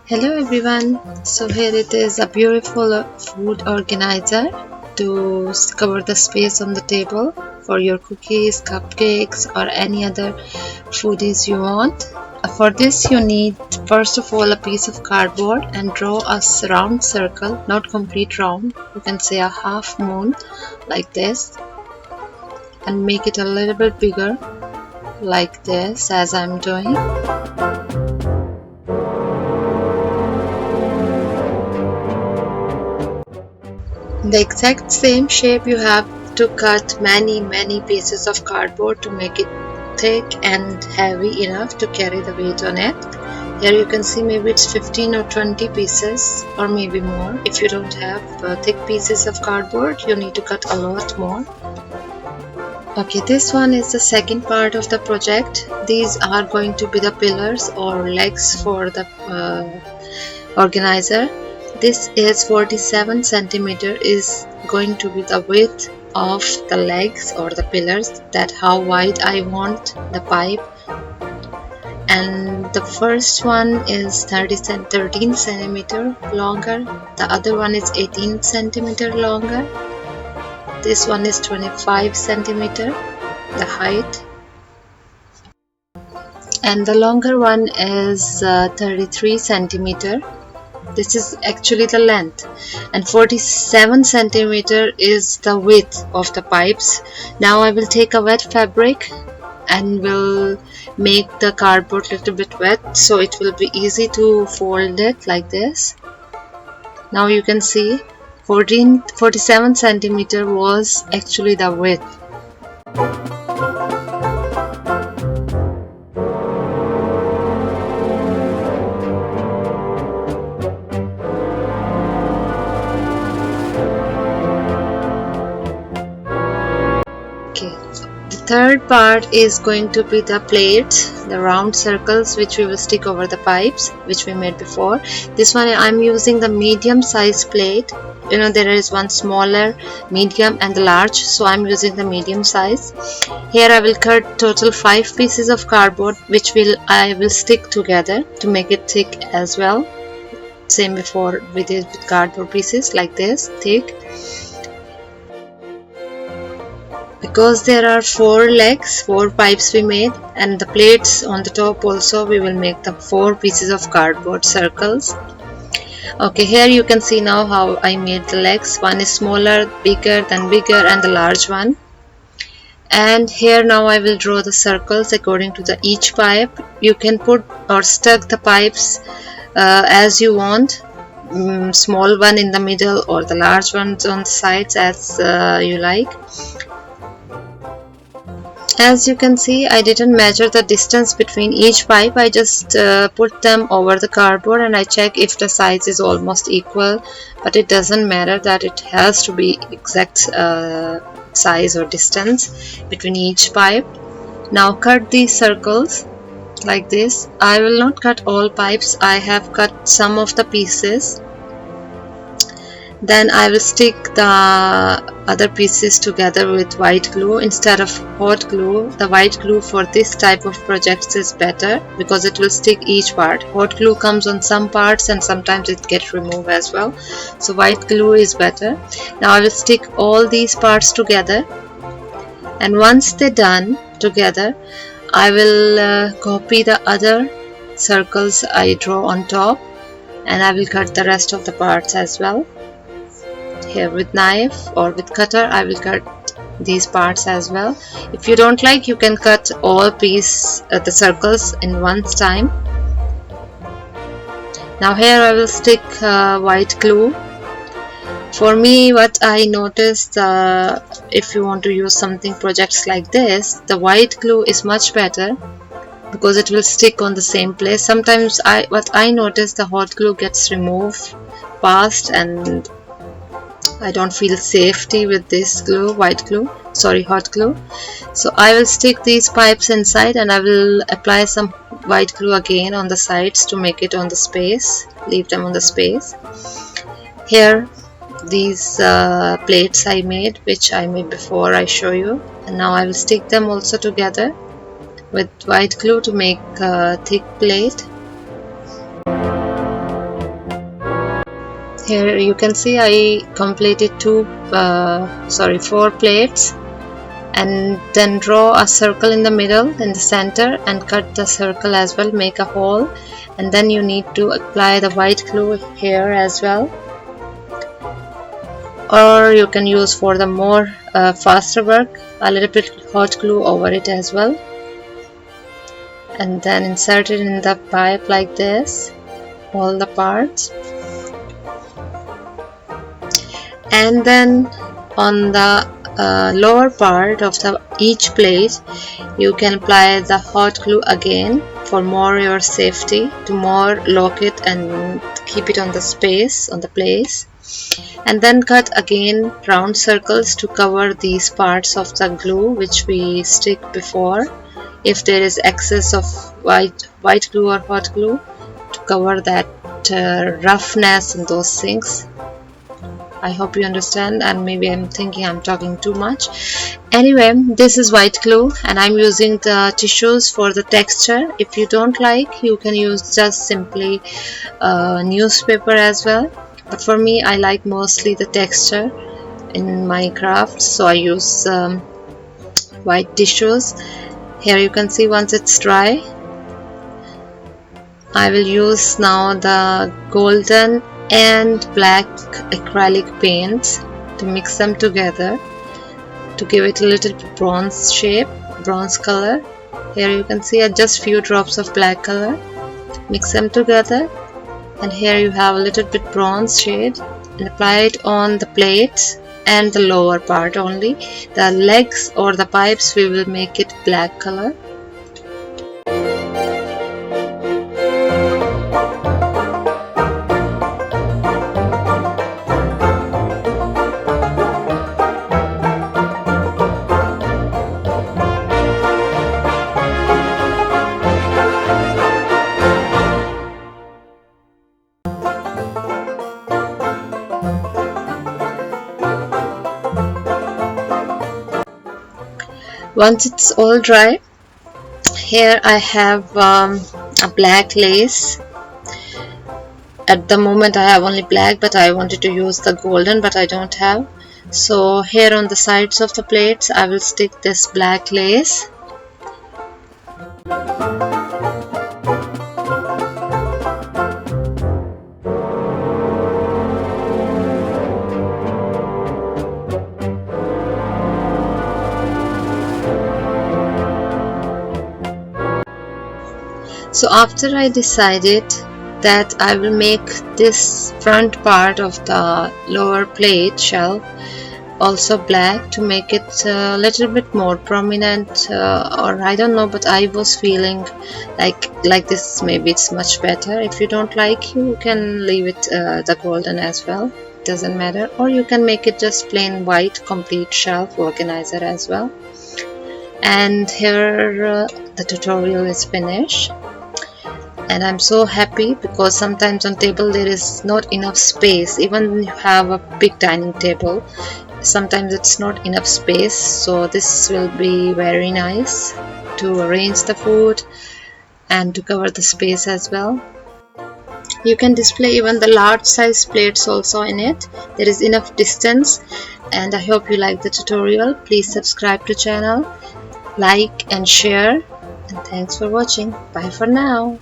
Hello everyone, so here it is a beautiful food organizer to cover the space on the table for your cookies, cupcakes or any other foodies you want. For this you need first of all a piece of cardboard and draw a round circle, not complete round, you can say a half moon like this, and make it a little bit bigger like this as I'm doing. The exact same shape you have to cut many pieces of cardboard to make it thick and heavy enough to carry the weight on it. Here you can see maybe it's 15 or 20 pieces or maybe more. If you don't have thick pieces of cardboard, you need to cut a lot more. Okay, this one is the second part of the project. These are going to be the pillars or legs for the organizer. This is 47 centimeter is going to be the width of the legs or the pillars, that how wide I want the pipe. And the first one is 13 centimeter longer, the other one is 18 centimeter longer, this one is 25 centimeter the height, and the longer one is 33 centimeter. This is actually the length, and 47 centimeter is the width of the pipes. Now I will take a wet fabric and will make the cardboard a little bit wet so it will be easy to fold it like this. Now you can see 47 centimeter was actually the width. Third part is going to be the plates, the round circles which we will stick over the pipes which we made before. This one I'm using the medium size plate. You know, there is one smaller, medium and the large, so I'm using the medium size. Here I will cut total 5 pieces of cardboard which I will stick together to make it thick as well. Same before we did with cardboard pieces, like this thick. Because there are 4 legs, 4 pipes we made, and the plates on the top also, we will make the 4 pieces of cardboard circles. Okay, here you can see now how I made the legs. One is smaller, bigger, then bigger, and the large one. And here now I will draw the circles according to each pipe. You can put or stuck the pipes as you want. Small one in the middle or the large ones on the sides as you like. As you can see, I didn't measure the distance between each pipe. I just put them over the cardboard and I check if the size is almost equal, but it doesn't matter that it has to be exact size or distance between each pipe. Now cut these circles like this. I will not cut all pipes, I have cut some of the pieces. Then I will stick the other pieces together with white glue instead of hot glue. The white glue for this type of projects is better because it will stick each part. Hot glue comes on some parts and sometimes it gets removed as well. So white glue is better. Now I will stick all these parts together, and once they're done together, I will copy the other circles I draw on top, and I will cut the rest of the parts as well. Here with knife or with cutter I will cut these parts as well. If you don't like, you can cut all the circles in one time. Now here I will stick white glue. For me, what I noticed, if you want to use something projects like this, the white glue is much better because it will stick on the same place. Sometimes what I noticed, the hot glue gets removed fast and I don't feel safety with this glue, hot glue. So I will stick these pipes inside and I will apply some white glue again on the sides to make it on the space, leave them on the space. Here these plates I made, which I made before I show you, and now I will stick them also together with white glue to make a thick plate. Here you can see I completed 4 plates, and then draw a circle in the middle, in the center, and cut the circle as well, make a hole, and then you need to apply the white glue here as well, or you can use for the more faster work a little bit hot glue over it as well, and then insert it in the pipe like this, all the parts. And then on the lower part of each plate you can apply the hot glue again for more your safety, to more lock it and keep it on the space, on the place, and then cut again round circles to cover these parts of the glue which we stick before, if there is excess of white glue or hot glue, to cover that roughness and those things. I hope you understand, and maybe I'm thinking I'm talking too much. Anyway, this is white glue and I'm using the tissues for the texture. If you don't like, you can use just simply newspaper as well, but for me I like mostly the texture in my craft, so I use white tissues. Here you can see once it's dry, I will use now the golden and black acrylic paints to mix them together to give it a little bit bronze shape, bronze color. Here you can see just few drops of black color, mix them together, and here you have a little bit bronze shade, and apply it on the plates and the lower part only. The legs or the pipes we will make it black color. Once it's all dry, here I have a black lace. At the moment I have only black, but I wanted to use the golden, but I don't have. So here on the sides of the plates I will stick this black lace. So after I decided that I will make this front part of the lower plate shelf also black to make it a little bit more prominent, or I don't know, but I was feeling like this maybe it's much better. If you don't like, you can leave it the golden as well, it doesn't matter, or you can make it just plain white complete shelf organizer as well. And here the tutorial is finished. And I'm so happy because sometimes on table there is not enough space, even when you have a big dining table, sometimes it's not enough space, so this will be very nice to arrange the food and to cover the space as well. You can display even the large size plates also in it. There is enough distance, and I hope you like the tutorial. Please subscribe to channel, like and share, and thanks for watching. Bye for now.